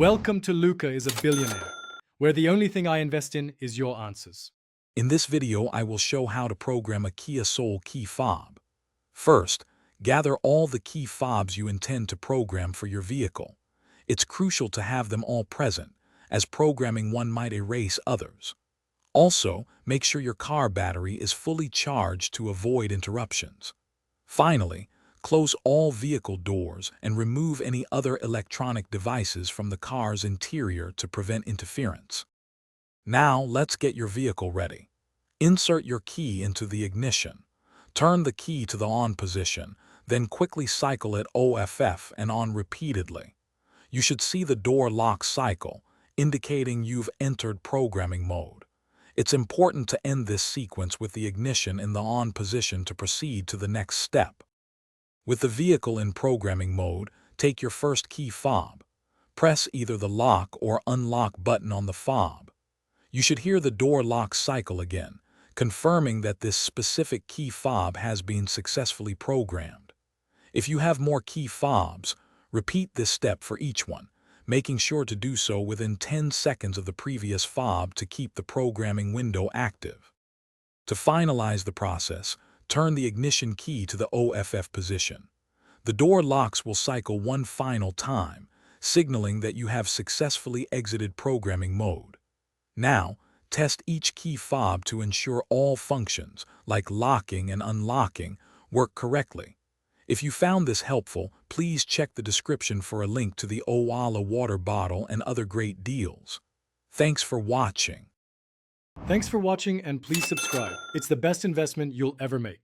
Welcome to Luca is a Billionaire, where the only thing I invest in is your answers. In this video, I will show how to program a Kia Soul key fob. First, gather all the key fobs you intend to program for your vehicle. It's crucial to have them all present, as programming one might erase others. Also, make sure your car battery is fully charged to avoid interruptions. Finally, close all vehicle doors and remove any other electronic devices from the car's interior to prevent interference. Now, let's get your vehicle ready. Insert your key into the ignition. Turn the key to the on position, then quickly cycle it off and on repeatedly. You should see the door lock cycle, indicating you've entered programming mode. It's important to end this sequence with the ignition in the on position to proceed to the next step. With the vehicle in programming mode, take your first key fob. Press either the lock or unlock button on the fob. You should hear the door lock cycle again, confirming that this specific key fob has been successfully programmed. If you have more key fobs, repeat this step for each one, making sure to do so within 10 seconds of the previous fob to keep the programming window active. To finalize the process, turn the ignition key to the OFF position. The door locks will cycle one final time, signaling that you have successfully exited programming mode. Now, test each key fob to ensure all functions, like locking and unlocking, work correctly. If you found this helpful, please check the description for a link to the Owala water bottle and other great deals. Thanks for watching. Thanks for watching and please subscribe. It's the best investment you'll ever make.